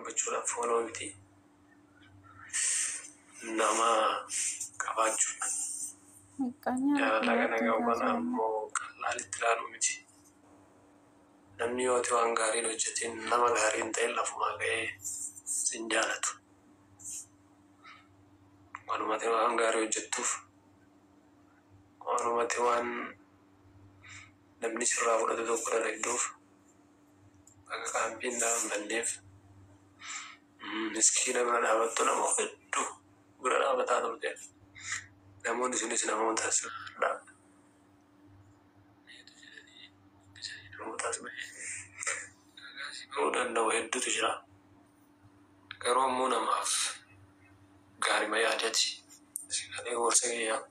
dubbachuudhaaf fooloo miti nama qabaachuudha. Jaalala kana gahuun ammoo qal'aalitti ilaaluu miti. Namni yoo ta'u waan gaariin hojjetiin nama gaariin ta'e lafumaa ga'ee sin jaalatu. Wanumatti waan gaarii hojjettuuf wanumatti waan namni sirraa fudhatu tokko dalagduuf bakka kaampiin dhaabbanneef miskiina bira dhaabattu nama hedduu bira dhaabataa turte. Namoonni sunis namoota sirraa bahuu danda'u hedduutu jira. Garuu ammoo namaaf gaarima yaadati. Sigalee gorsa kiyyaa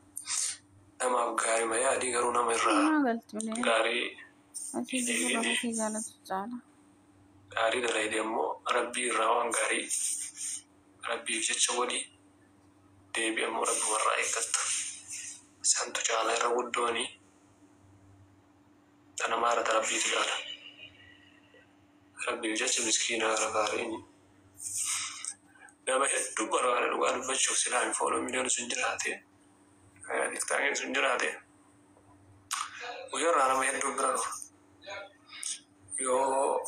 namaaf gaarima yaadii garuu nama irraa gaarii gaarii dalaydee ammoo rabbii irraa waan gaarii rabbiif jecha godhii deebii ammoo rabbumarraa eeggatta. Santu caalaa irra guddoonii dhala maarata rabbiitu jaala. Rabbiif jecha miskiina gara gaariini. Nama hedduu barbaada dhugaa dubbachuuf silaa hin fooloo miliyoona sun jiraate diktaangeen sun jiraate guyyaarraa nama hedduu bira dhufa. Yoo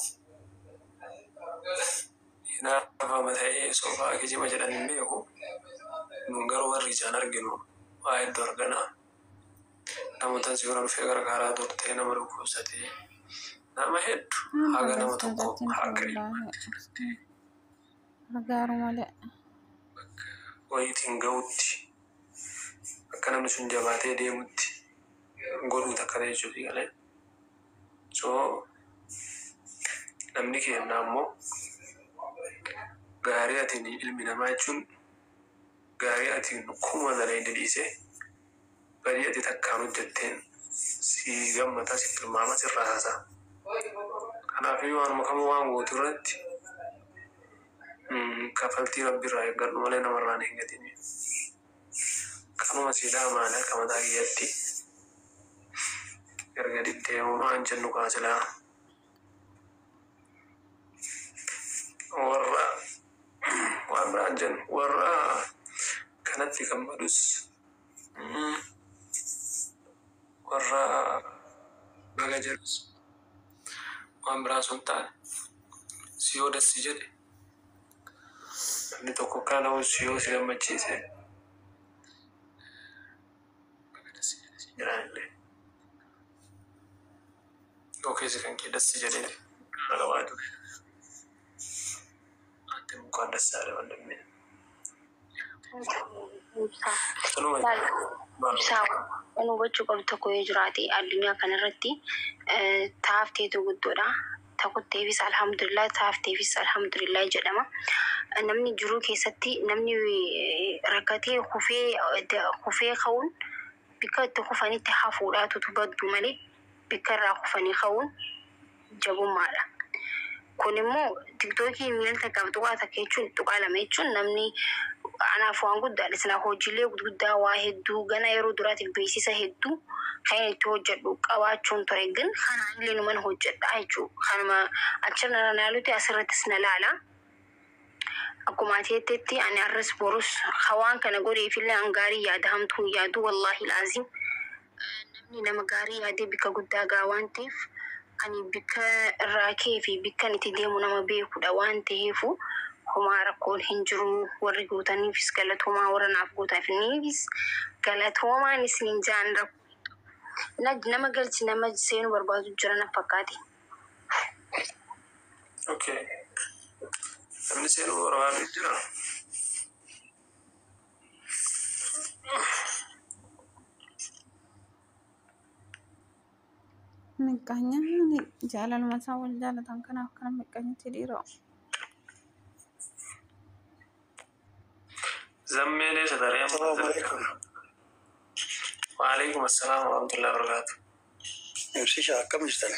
hinaafama ta'ee soofaa kijima jedhan hin beeku nun garuu warri ijaan arginu waa hedduu arganaa. Namoota si bira dhufee gargaaraa turtee nama dhukkubsatee nama hedduu haga nama tokko haga Agaaru malee. Wayitiin ga'utti akka namni sun jabaatee deemutti godhuu takka ta'e jechuuti galee. So namni keenya ammoo gaarii atiin ilmi namaa jechuun gaarii atiin kuma dalayde dhiisee badii ati takkaan hojjetteen si gammataa si tilmaama sirraa haasa'a. Kanaafuu waanuma kamuu waan gootu irratti kafaltii rabbiirraa eeggadhu malee namarraa hin eeggatini. Kanuma siidaa maali akka mataa kiyyatti erga deemuu waan jennu kaasilaa warra waan biraan jennu warra kanatti gammadus warra baga jedhus waan biraa sun taane si yoo dassi jedhe namni tokko kana yoo si gammachiise baga dassi jedhe si jiraanillee yoo keessa kan kee dassi jedhee kana qabaatu ati mukaan dassaadha wandamne. Waan hubachuu qabdu tokko yoo jiraate addunyaa kanarratti taafteetu guddoodha. Takutteefis alhamdulillah taafteefis alhamdulillah jedhama. Namni jiruu keessatti namni rakkatee kufee ka'uun bikka itti kufanitti hafuudhaatu baddu malee bikka irraa kufanii ka'uun jabummaadha. Kun immoo tiktookii miilta qabxuqaa takka jechuun tuqaa lama jechuun namni anaaf waan guddaadha. Silaa hojiilee guddaa waa hedduu gana yeroo duraatiif beeksisa hedduu kan itti hojjedhu qabaachuun ture gin kanaan illee numan hojjedha jechuudha. Kanuma achirra naalutti asirrattis na laala. Akkuma ateettetti ani arras borus hawaan kana godheefillee an gaarii yaada hamtuu yaadu wallaahi laazim. Namni nama gaarii yaadee bikka guddaa gaa waan ta'eef ani bikka irraa kee fi bikka itti deemu nama beekudha waan ta'eefu homaa rakkoon hin jiru. Warri guutaniifis galatoomaa warra naaf guutaniifis galatoomaan isin jaan nama galchi nama seenu barbaadu jira na fakkaate. Okay. Namni seenu barbaadu jira. Miqqaanya jaalaluma isaa wal jaalatan kanaaf kana miqqaanyatti dhiiroo. Zammeelee sadaree Waalaikum assalam warahmatullahi wabarakatuh. Ibsisha akkam jirtan?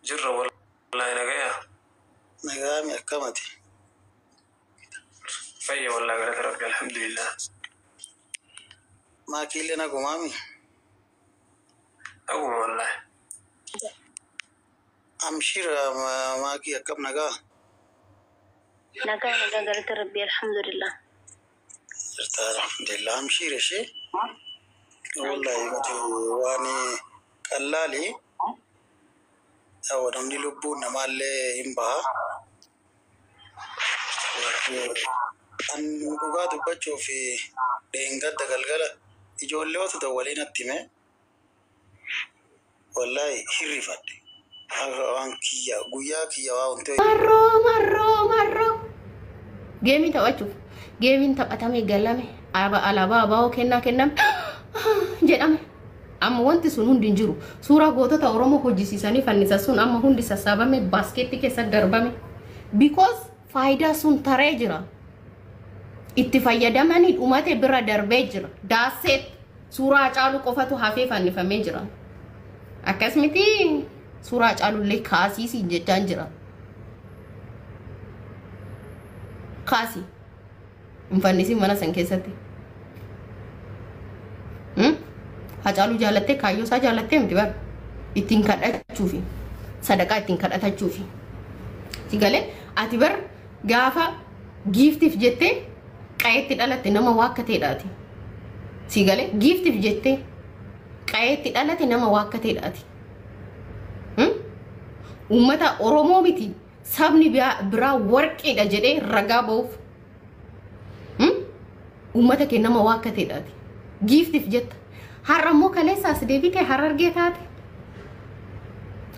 Jirra wallahi nagaya. Nagami akkamati? Fayya wallahi galata rabbi alhamdulillah. Maakillee nagumaami? Naguma wallahi. Amshira maakii akkam nagaa? nagaa galata rabbi alhamdulillah. jirta alhamdulillah amshire shi wallahi gati wani qallali aw namni lubbu namalle imba an dhugaa dubbachuu fi dheengadda galgala ijoolleewwata dawwaliin attime wallahi hirrifadhe waan kiyya guyyaa kiyya waa wanti marro geemiin taphachuuf geemiin taphatame galame alaabaa abaa'oo kenname jedhame amma wanti sun hundi hin jiru suuraa gootota Oromoo hojjisiisanii fannisa sun amma hundi sassaabame baaskeetti keessa darbame because faayidaa sun taree jira itti fayyadamanii dhumate bira darbee jira daaseet suuraa caalu qofatu hafee fannifamee jira akkasumatti suuraa caalullee kaasiisi jechaan jira kaasi infannisi mana san keessatti hacaalu jaalattee kaayyoo isaa jaalattee miti bar ittiin kadhachuufi sadaqaa ittiin kadhatachuufi sigalee ati bar gaafa giiftiif jettee qayeetti dhalatte nama waakkateedhaati sigalee giiftiif jettee qayeetti dhalatte nama waakkateedhaati ummata Oromoo miti sabni biraa warqeedha jedhee ragaa ba'uuf ummata kee nama waakkateedhaati giiftiif jetta har'ammoo kaleessaas deebitee harargee taate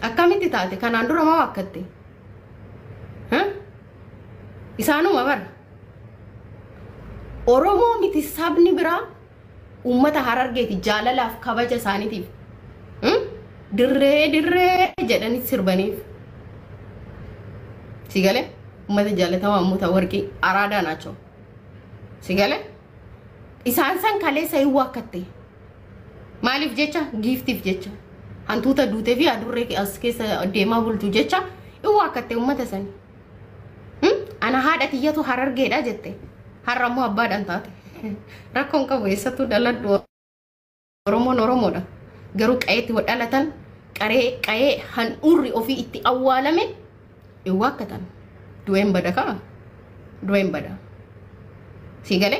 akkamitti taate kanaan dura ma waakkatte isaanuma bara Oromoo miti sabni biraa ummata harargeeti jaalalaaf kabaja isaaniitiif dirree jedhanii sirbaniif sigale ummata jaalatamaa ummata warqii araadaa naachoo sigale isaan san kaleessa hin waakkatte maaliif jecha giiftiif jecha hantuuta duutee fi adurree as keessa deemaa bultu jecha hin waakkatte ummata sanii ana haadha tiyyatu harargeedha jette har'ammoo abbaadhaan taate rakkoon qabu eessattuu dhaladhu Oromoon Oromoodha garuu qayeetti wadhalatan qayee handhuurri ofii itti awwaalame hin waakkatan du'een bada kaa du'een bada sigale